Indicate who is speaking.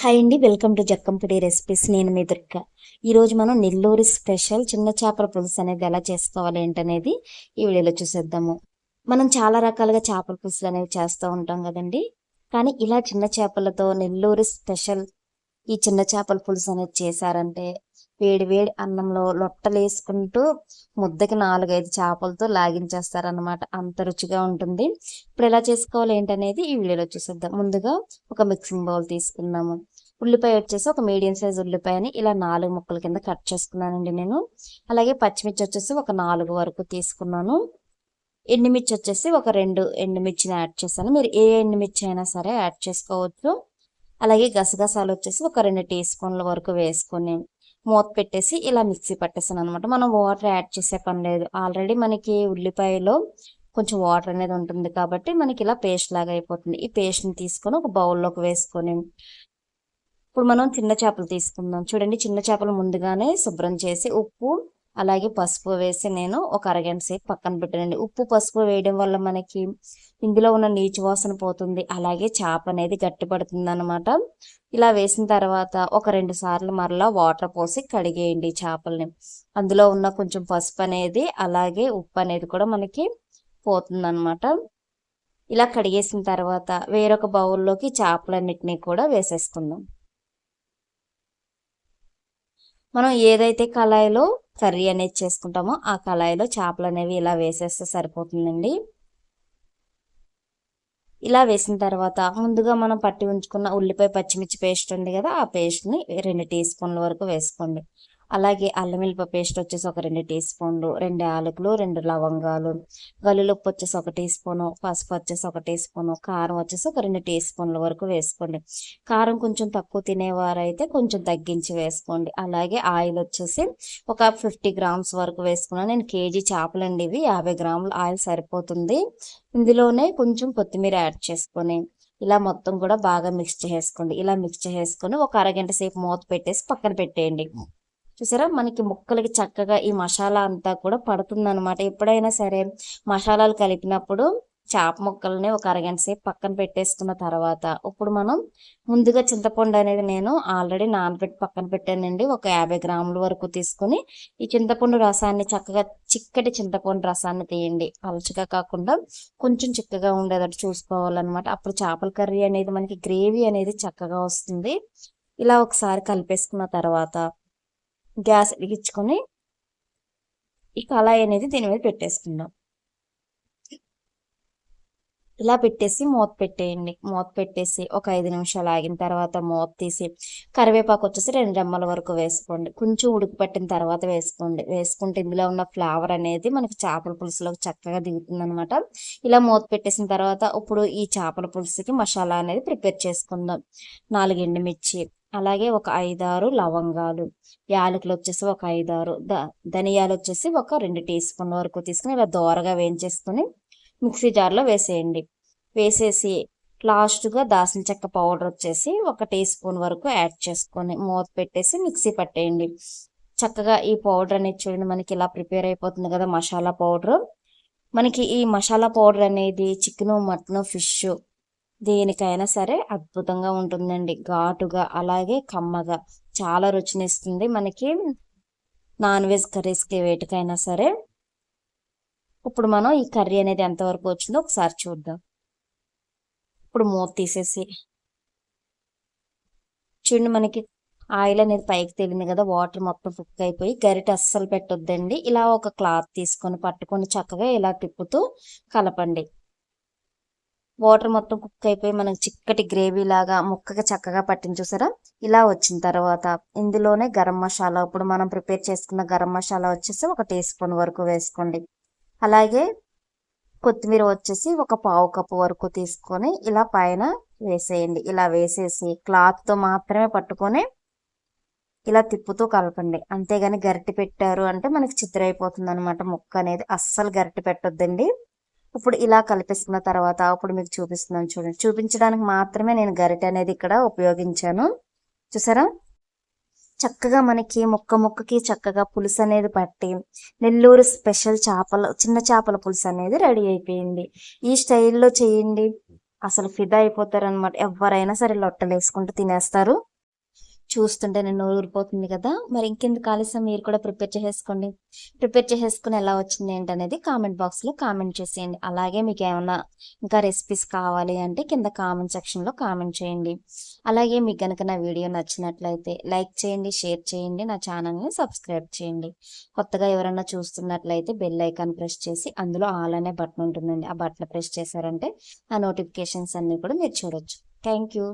Speaker 1: Hi అండి, welcome to Jakkampudi recipes. నేను మీ దుర్గా. ఈరోజు మనం నెల్లూరు స్పెషల్ చిన్న చేపల పులుసు అనేది ఎలా చేసుకోవాలి ఏంటనేది ఈ వీడియోలో చూసేద్దాము. మనం చాలా రకాలుగా చేపల పులుసులు అనేవి చేస్తూ ఉంటాం కదండి. కానీ ఇలా చిన్న చేపలతో నెల్లూరు స్పెషల్ ఈ చిన్న చేపల పులుసు అనేది చేశారంటే వేడి వేడి అన్నంలో లొట్టలేసుకుంటూ ముద్దకి 4-5 చేపలతో లాగించేస్తారనమాట. అంత రుచిగా ఉంటుంది. ఇప్పుడు ఎలా చేసుకోవాలి ఏంటనేది ఈ వీడియోలో చూసేద్దాం. ముందుగా ఒక మిక్సింగ్ బౌల్ తీసుకున్నాము. ఉల్లిపాయ వచ్చేసి ఒక మీడియం సైజ్ ఉల్లిపాయని ఇలా 4 ముక్కల కింద కట్ చేసుకున్నానండి నేను. అలాగే పచ్చిమిర్చి వచ్చేసి ఒక 4 వరకు తీసుకున్నాను. ఎండుమిర్చి వచ్చేసి ఒక 2 ఎండుమిర్చిని యాడ్ చేశాను. మీరు ఏ ఎండుమిర్చి అయినా సరే యాడ్ చేసుకోవచ్చు. అలాగే గసగసాలు వచ్చేసి ఒక 2 టీ స్పూన్ల వరకు వేసుకొని మూత పెట్టేసి ఇలా మిక్సీ పట్టేసాను అనమాట. మనం వాటర్ యాడ్ చేసే పని లేదు. ఆల్రెడీ మనకి ఉల్లిపాయలో కొంచెం వాటర్ అనేది ఉంటుంది కాబట్టి మనకి ఇలా పేస్ట్ లాగా అయిపోతుంది. ఈ పేస్ట్ని తీసుకొని ఒక బౌల్లోకి వేసుకొని ఇప్పుడు మనం చిన్న చేపలు తీసుకుందాం. చూడండి, చిన్న చేపలు ముందుగానే శుభ్రం చేసి ఉప్పు అలాగే పసుపు వేసి నేను ఒక అరగంట సేపు పక్కన పెట్టానండి. ఉప్పు పసుపు వేయడం వల్ల మనకి ఇందులో ఉన్న నీచు వాసన పోతుంది. అలాగే చేప అనేది గట్టిపడుతుంది అనమాట. ఇలా వేసిన తర్వాత ఒక 2 సార్లు మరలా వాటర్ పోసి కడిగేయండి చేపల్ని. అందులో ఉన్న కొంచెం పసుపు అనేది అలాగే ఉప్పు అనేది కూడా మనకి పోతుంది అనమాట. ఇలా కడిగేసిన తర్వాత వేరొక బౌల్లోకి చేపలన్నిటినీ కూడా వేసేసుకుందాం. మనం ఏదైతే కళాయిలో కర్రీ అనేది చేసుకుంటామో ఆ కళాయిలో చేపలు అనేవి ఇలా వేసేస్తే సరిపోతుందండి. ఇలా వేసిన తర్వాత ముందుగా మనం పట్టి ఉంచుకున్న ఉల్లిపాయ పచ్చిమిర్చి పేస్ట్ ఉంది కదా, ఆ పేస్ట్ని 2 టీ స్పూన్ల వరకు వేసుకోండి. అలాగే అల్లం వెల్లుల్లి పేస్ట్ వచ్చేసి ఒక 2 టీ స్పూన్లు, 2 యాలకులు, 2 లవంగాలు, గల్లులుప్పు వచ్చేసి 1 టీ స్పూను, పసుపు వచ్చేసి 1 టీ స్పూను, కారం వచ్చేసి ఒక 2 టీ స్పూన్ల వరకు వేసుకోండి. కారం కొంచెం తక్కువ తినేవారైతే కొంచెం తగ్గించి వేసుకోండి. అలాగే ఆయిల్ వచ్చేసి ఒక 50 గ్రామ్స్ వరకు వేసుకున్నాను. నేను కేజీ చేపలండి ఇవి, 50 గ్రాముల ఆయిల్ సరిపోతుంది. ఇందులోనే కొంచెం కొత్తిమీర యాడ్ చేసుకొని ఇలా మొత్తం కూడా బాగా మిక్స్ చేసుకోండి. ఇలా మిక్స్ చేసుకొని ఒక అరగంట సేపు మూత పెట్టేసి పక్కన పెట్టేయండి. చూసారా, మనకి ముక్కలకి చక్కగా ఈ మసాలా అంతా కూడా పడుతుంది అనమాట. ఎప్పుడైనా సరే మసాలాలు కలిపినప్పుడు చేప ముక్కల్ని ఒక అరగంట సేపు పక్కన పెట్టేసుకున్న తర్వాత ఇప్పుడు మనం ముందుగా చింతపండు అనేది నేను ఆల్రెడీ నానబెట్టి పక్కన పెట్టానండి. ఒక 50 గ్రాముల వరకు తీసుకుని ఈ చింతపండు రసాన్ని చక్కగా చిక్కటి చింతపండు రసాన్ని తీయండి. పలుచగా కాకుండా కొంచెం చిక్కగా ఉండేటట్టు చూసుకోవాలన్నమాట. అప్పుడు చేపల కర్రీ అనేది మనకి గ్రేవీ అనేది చక్కగా వస్తుంది. ఇలా ఒకసారి కలిపేసుకున్న తర్వాత గ్యాస్ వెలిగించుకొని ఈ కళాయి అనేది దీని మీద పెట్టేసుకుందాం. ఇలా పెట్టేసి మూత పెట్టేయండి. మూత పెట్టేసి ఒక 5 నిమిషాలు ఆగిన తర్వాత మూత తీసి కరివేపాకు వచ్చేసి 2 రెమ్మల వరకు వేసుకోండి. కొంచెం ఉడికి పట్టిన తర్వాత వేసుకోండి. వేసుకుంటే ఇందులో ఉన్న ఫ్లేవర్ అనేది మనకి చేపల పులుసులోకి చక్కగా దిగుతుంది అనమాట. ఇలా మూత పెట్టేసిన తర్వాత ఇప్పుడు ఈ చేపల పులుసుకి మసాలా అనేది ప్రిపేర్ చేసుకుందాం. 4 ఎండుమిర్చి, అలాగే ఒక 5-6 లవంగాలు, యాలకులు వచ్చేసి ఒక 5-6, ధనియాలు వచ్చేసి ఒక 2 టీ స్పూన్ల వరకు తీసుకుని ఇలా దోరగా వేయించేసుకుని మిక్సీ జార్లో వేసేయండి. వేసేసి లాస్ట్గా దాల్చిన చెక్క పౌడర్ వచ్చేసి ఒక టీ స్పూన్ వరకు యాడ్ చేసుకొని మూత పెట్టేసి మిక్సీ పట్టేయండి. చక్కగా ఈ పౌడర్ అనేది చూడండి మనకి ఇలా ప్రిపేర్ అయిపోతుంది కదా, మసాలా పౌడర్. మనకి ఈ మసాలా పౌడర్ అనేది చికెను, మటను, ఫిష్ దేనికైనా సరే అద్భుతంగా ఉంటుందండి. ఘాటుగా అలాగే కమ్మగా చాలా రుచినిస్తుంది మనకి నాన్ వెజ్ కర్రీస్కి వేటికైనా సరే. ఇప్పుడు మనం ఈ కర్రీ అనేది ఎంతవరకు వచ్చిందో ఒకసారి చూద్దాం. ఇప్పుడు మూత తీసేసి చూడండి, మనకి ఆయిల్ అనేది పైకి తేలింది కదా, వాటర్ మొత్తం కుక్ అయిపోయి గరిటె అస్సలు పెట్టొద్దండి. ఇలా ఒక క్లాత్ తీసుకొని పట్టుకొని చక్కగా ఇలా తిప్పుతూ కలపండి. వాటర్ మొత్తం కుక్ అయిపోయి మనకి చిక్కటి గ్రేవీ లాగా ముక్కగా చక్కగా పట్టింది చూసారా. ఇలా వచ్చిన తర్వాత ఇందులోనే గరం మసాలా, ఇప్పుడు మనం ప్రిపేర్ చేసుకున్న గరం మసాలా వచ్చేసి ఒక టీ స్పూన్ వరకు వేసుకోండి. అలాగే కొత్తిమీర వచ్చేసి ఒక 1/2 కప్పు వరకు తీసుకొని ఇలా పైన వేసేయండి. ఇలా వేసేసి క్లాత్తో మాత్రమే పట్టుకొని ఇలా తిప్పుతూ కలపండి. అంతేగాని గరిటె పెట్టారు అంటే మనకి చిత్రైపోతుంది అనమాట. ముక్క అనేది అస్సలు గరిటె పెట్టొద్దండి. ఇప్పుడు ఇలా కలిపేసుకున్న తర్వాత ఇప్పుడు మీకు చూపిస్తున్నాను చూడండి. చూపించడానికి మాత్రమే నేను గరిటె అనేది ఇక్కడ ఉపయోగించాను. చూసారా, చక్కగా మనకి ముక్క ముక్కకి చక్కగా పులుసు అనేది పట్టి నెల్లూరు స్పెషల్ చిన్న చేపల పులుసు అనేది రెడీ అయిపోయింది. ఈ స్టైల్లో చేయండి, అసలు ఫిదా అయిపోతారు అనమాట. ఎవరైనా సరే లొట్టలు వేసుకుంటూ తినేస్తారు. చూస్తుంటే నేను ఊరిపోతుంది కదా! మరి ఇంకెందుకు ఆలస్యం మీరు కూడా ప్రిపేర్ చేసేసుకోండి. ప్రిపేర్ చేసేసుకొని ఎలా వచ్చింది ఏంటనేది కామెంట్ బాక్స్‌లో కామెంట్ చేసేయండి. అలాగే మీకేమన్నా ఇంకా రెసిపీస్ కావాలి అంటే కింద కామెంట్ సెక్షన్‌లో కామెంట్ చేయండి. అలాగే మీకు గనక నా వీడియో నచ్చినట్లయితే లైక్ చేయండి, షేర్ చేయండి, నా ఛానల్‌ని సబ్స్క్రైబ్ చేయండి. కొత్తగా ఎవరన్నా చూస్తున్నట్లయితే బెల్ ఐకాన్ ప్రెస్ చేసి అందులో ఆల్ అనే బటన్ ఉంటుందండి. ఆ బటన్ ప్రెస్ చేశారంటే నా నోటిఫికేషన్స్ అన్నీ కూడా మీరు చూడొచ్చు. Thank you.